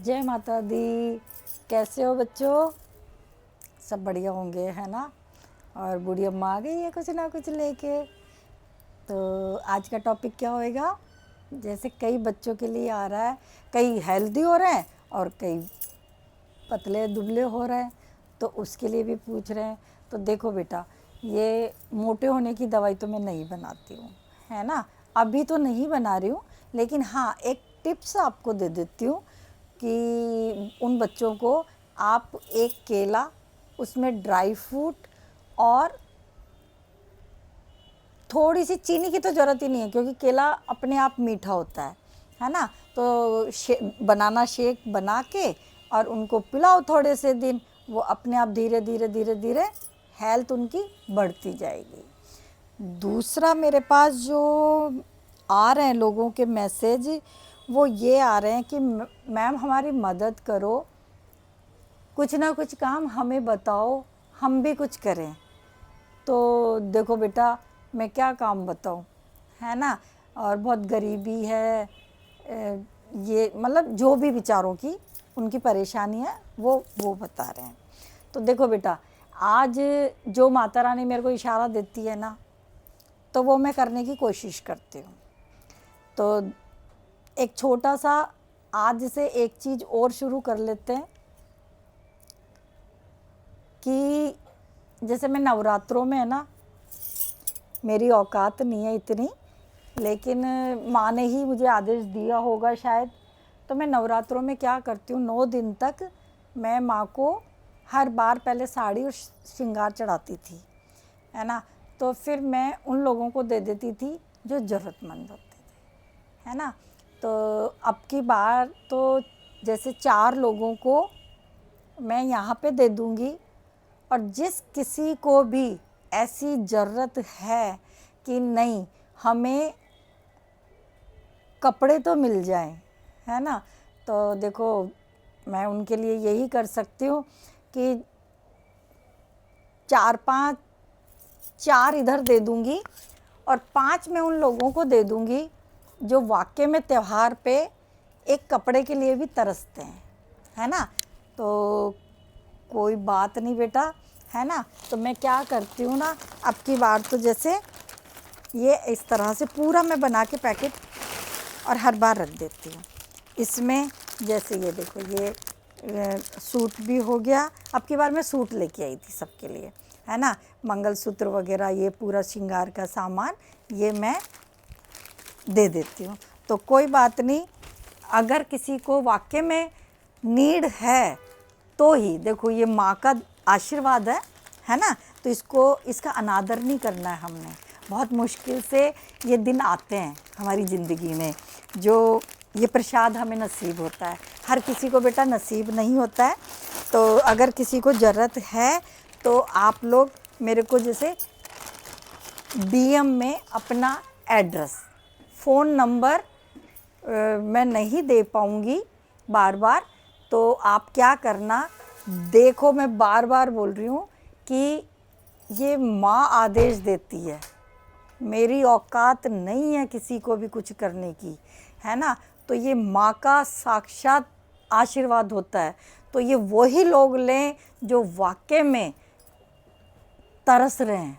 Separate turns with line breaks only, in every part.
जय माता दी। कैसे हो बच्चों? सब बढ़िया होंगे, है ना। और बूढ़ी अम्मा आ गई है कुछ ना कुछ लेके। तो आज का टॉपिक क्या होएगा? जैसे कई बच्चों के लिए आ रहा है, कई हेल्दी हो रहे हैं और कई पतले दुबले हो रहे हैं, तो उसके लिए भी पूछ रहे हैं। तो देखो बेटा, ये मोटे होने की दवाई तो मैं नहीं बनाती हूँ, है ना। अभी तो नहीं बना रही हूँ, लेकिन हाँ एक टिप्स आपको दे देती हूँ कि उन बच्चों को आप एक केला, उसमें ड्राई फ्रूट और थोड़ी सी चीनी की तो ज़रूरत ही नहीं है, क्योंकि केला अपने आप मीठा होता है ना। तो बनाना शेक बना के और उनको पिलाओ थोड़े से दिन, वो अपने आप धीरे धीरे धीरे धीरे हेल्थ उनकी बढ़ती जाएगी। दूसरा मेरे पास जो आ रहे हैं लोगों के मैसेज, वो ये आ रहे हैं कि मैम हमारी मदद करो, कुछ ना कुछ काम हमें बताओ, हम भी कुछ करें। तो देखो बेटा, मैं क्या काम बताऊँ, है ना। और बहुत गरीबी है, ये मतलब जो भी बेचारों की उनकी परेशानी है वो बता रहे हैं। तो देखो बेटा, आज जो माता रानी मेरे को इशारा देती है ना, तो वो मैं करने की कोशिश करती हूँ। तो एक छोटा सा आज से एक चीज़ और शुरू कर लेते हैं कि जैसे मैं नवरात्रों में, है ना, मेरी औकात नहीं है इतनी, लेकिन माँ ने ही मुझे आदेश दिया होगा शायद। तो मैं नवरात्रों में क्या करती हूँ, 9 दिन तक मैं माँ को हर बार पहले साड़ी और श्रृंगार चढ़ाती थी, है ना। तो फिर मैं उन लोगों को दे देती थी जो ज़रूरतमंद होते थे, है ना। तो अब की बार तो जैसे 4 लोगों को मैं यहाँ पे दे दूँगी, और जिस किसी को भी ऐसी ज़रूरत है कि नहीं हमें कपड़े तो मिल जाएं, है ना, तो देखो मैं उनके लिए यही कर सकती हूँ कि 4 इधर दे दूँगी और 5 मैं उन लोगों को दे दूँगी जो वाकई में त्यौहार पे एक कपड़े के लिए भी तरसते हैं, है ना। तो कोई बात नहीं बेटा, है ना। तो मैं क्या करती हूँ ना, अब की बार तो जैसे ये इस तरह से पूरा मैं बना के पैकेट और हर बार रख देती हूँ। इसमें जैसे ये देखो, ये सूट भी हो गया। अब की बार मैं सूट लेके आई थी सबके लिए, है ना। मंगलसूत्र वगैरह, ये पूरा श्रृंगार का सामान ये मैं दे देती हूँ। तो कोई बात नहीं, अगर किसी को वाकई में नीड है तो ही, देखो ये माँ का आशीर्वाद है ना। तो इसका अनादर नहीं करना है हमने। बहुत मुश्किल से ये दिन आते हैं हमारी ज़िंदगी में, जो ये प्रसाद हमें नसीब होता है। हर किसी को बेटा नसीब नहीं होता है। तो अगर किसी को ज़रूरत है तो आप लोग मेरे को जैसे डीएम में अपना एड्रेस, फ़ोन नंबर मैं नहीं दे पाऊँगी बार बार, तो आप क्या करना, देखो मैं बार बार बोल रही हूँ कि ये माँ आदेश देती है, मेरी औकात नहीं है किसी को भी कुछ करने की, है ना। तो ये माँ का साक्षात आशीर्वाद होता है। तो ये वही लोग लें जो वाकई में तरस रहे हैं।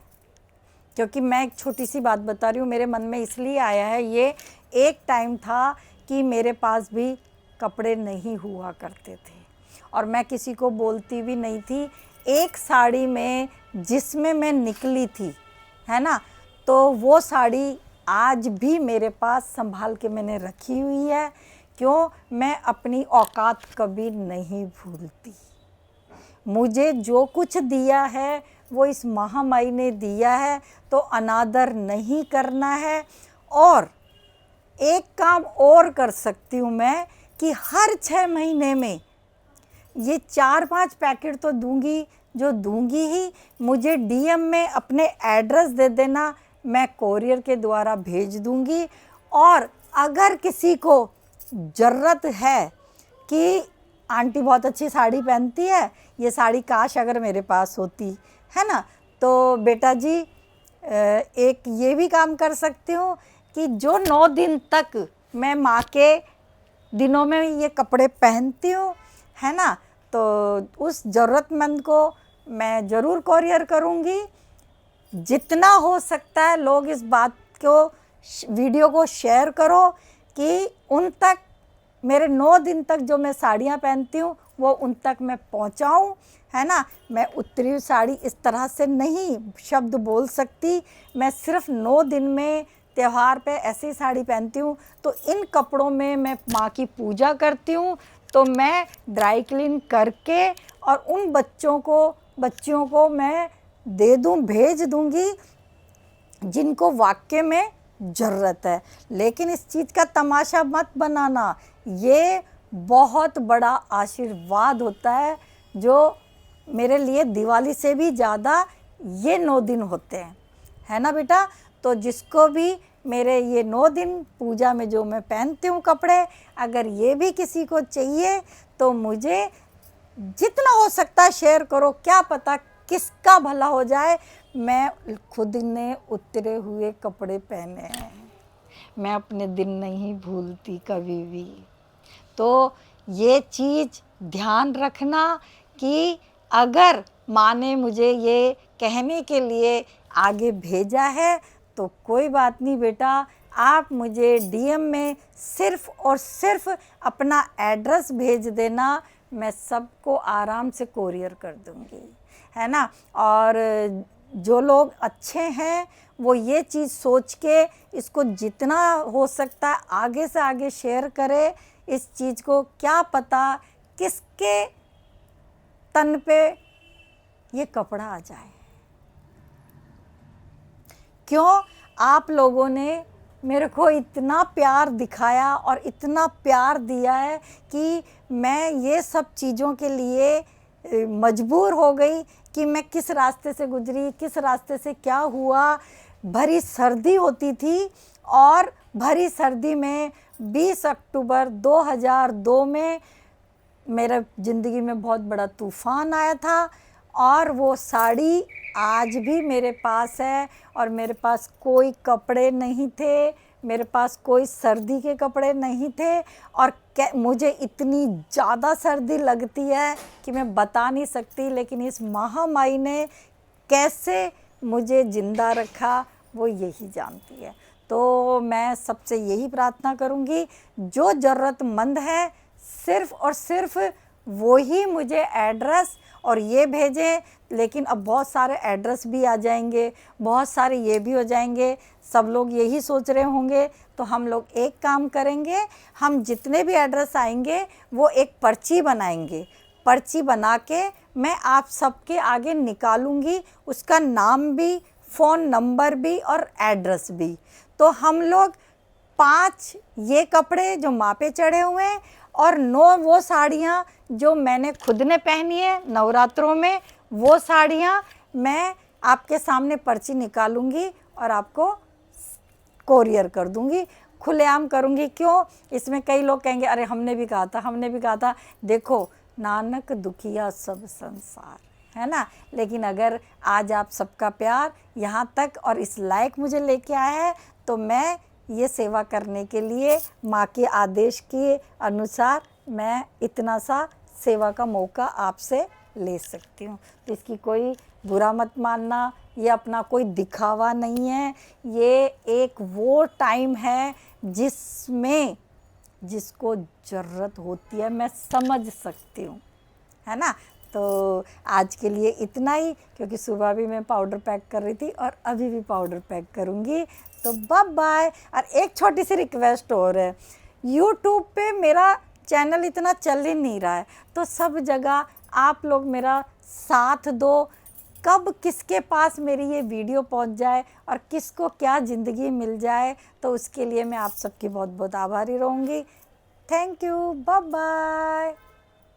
क्योंकि मैं एक छोटी सी बात बता रही हूँ, मेरे मन में इसलिए आया है ये, एक टाइम था कि मेरे पास भी कपड़े नहीं हुआ करते थे और मैं किसी को बोलती भी नहीं थी। एक साड़ी में जिसमें मैं निकली थी, है ना, तो वो साड़ी आज भी मेरे पास संभाल के मैंने रखी हुई है। क्यों? मैं अपनी औकात कभी नहीं भूलती। मुझे जो कुछ दिया है वो इस महामाई ने दिया है, तो अनादर नहीं करना है। और एक काम और कर सकती हूँ मैं कि हर 6 महीने में ये 4-5 पैकेट तो दूंगी, जो दूंगी ही, मुझे डीएम में अपने एड्रेस दे देना, मैं कोरियर के द्वारा भेज दूंगी। और अगर किसी को ज़रूरत है कि आंटी बहुत अच्छी साड़ी पहनती है, ये साड़ी काश अगर मेरे पास होती, है ना, तो बेटा जी एक ये भी काम कर सकती हूँ कि जो 9 दिन तक मैं माँ के दिनों में ये कपड़े पहनती हूँ, है ना। तो उस ज़रूरतमंद को मैं ज़रूर कोरियर करूँगी। जितना हो सकता है लोग इस बात को, वीडियो को शेयर करो कि उन तक, मेरे 9 दिन तक जो मैं साड़ियाँ पहनती हूँ वो उन तक मैं पहुँचाऊँ, है ना। मैं उतरी हुई साड़ी इस तरह से नहीं शब्द बोल सकती। मैं सिर्फ 9 दिन में त्यौहार पे ऐसी साड़ी पहनती हूँ। तो इन कपड़ों में मैं माँ की पूजा करती हूँ, तो मैं ड्राई क्लीन करके और उन बच्चियों को मैं दे दूँ, भेज दूँगी जिनको वाकई में ज़रूरत है। लेकिन इस चीज़ का तमाशा मत बनाना, ये बहुत बड़ा आशीर्वाद होता है जो मेरे लिए दिवाली से भी ज़्यादा ये 9 दिन होते हैं, है ना बेटा। तो जिसको भी मेरे ये 9 दिन पूजा में जो मैं पहनती हूँ कपड़े, अगर ये भी किसी को चाहिए तो मुझे जितना हो सकता है शेयर करो, क्या पता किसका भला हो जाए। मैं खुद ने उतरे हुए कपड़े पहने हैं, मैं अपने दिन नहीं भूलती कभी भी। तो ये चीज़ ध्यान रखना कि अगर माँ ने मुझे ये कहने के लिए आगे भेजा है तो कोई बात नहीं बेटा, आप मुझे डीएम में सिर्फ़ और सिर्फ अपना एड्रेस भेज देना, मैं सबको आराम से कोरियर कर दूँगी, है ना। और जो लोग अच्छे हैं वो ये चीज़ सोच के इसको जितना हो सकता है आगे से आगे शेयर करे इस चीज़ को। क्या पता किसके तन पे ये कपड़ा आ जाए। क्यों आप लोगों ने मेरे को इतना प्यार दिखाया और इतना प्यार दिया है कि मैं ये सब चीज़ों के लिए मजबूर हो गई कि मैं किस रास्ते से गुजरी, किस रास्ते से क्या हुआ। भरी सर्दी होती थी और भरी सर्दी में 20 अक्टूबर 2002 में मेरे ज़िंदगी में बहुत बड़ा तूफ़ान आया था और वो साड़ी आज भी मेरे पास है। और मेरे पास कोई कपड़े नहीं थे, मेरे पास कोई सर्दी के कपड़े नहीं थे और मुझे इतनी ज़्यादा सर्दी लगती है कि मैं बता नहीं सकती। लेकिन इस महामारी ने कैसे मुझे ज़िंदा रखा वो यही जानती है। तो मैं सबसे यही प्रार्थना करूँगी, जो ज़रूरतमंद है सिर्फ़ और सिर्फ वो ही मुझे एड्रेस और ये भेजें। लेकिन अब बहुत सारे एड्रेस भी आ जाएंगे, बहुत सारे ये भी हो जाएंगे, सब लोग यही सोच रहे होंगे। तो हम लोग एक काम करेंगे, हम जितने भी एड्रेस आएंगे वो एक पर्ची बनाएंगे, पर्ची बना के मैं आप सबके आगे निकालूंगी, उसका नाम भी, फ़ोन नंबर भी और एड्रेस भी। तो हम लोग 5 ये कपड़े जो माँ पे चढ़े हुए हैं और 9 वो साड़ियाँ जो मैंने खुद ने पहनी है नवरात्रों में, वो साड़ियाँ मैं आपके सामने पर्ची निकालूंगी और आपको कोरियर कर दूंगी, खुलेआम करूंगी। क्यों? इसमें कई लोग कहेंगे अरे हमने भी कहा था, हमने भी कहा था। देखो, नानक दुखिया सब संसार, है ना। लेकिन अगर आज आप सबका प्यार यहाँ तक और इस लायक मुझे लेके आया है तो मैं ये सेवा करने के लिए माँ के आदेश के अनुसार मैं इतना सा सेवा का मौका आपसे ले सकती हूँ। तो इसकी कोई बुरा मत मानना, ये अपना कोई दिखावा नहीं है। ये एक वो टाइम है जिसमें जिसको ज़रूरत होती है, मैं समझ सकती हूँ, है ना। तो आज के लिए इतना ही, क्योंकि सुबह भी मैं पाउडर पैक कर रही थी और अभी भी पाउडर पैक करूँगी। तो बाय बाय। और एक छोटी सी रिक्वेस्ट और है, यूट्यूब पे मेरा चैनल इतना चल ही नहीं रहा है, तो सब जगह आप लोग मेरा साथ दो। कब किसके पास मेरी ये वीडियो पहुंच जाए और किसको क्या ज़िंदगी मिल जाए, तो उसके लिए मैं आप सबकी बहुत बहुत आभारी रहूँगी। Thank you, bye bye.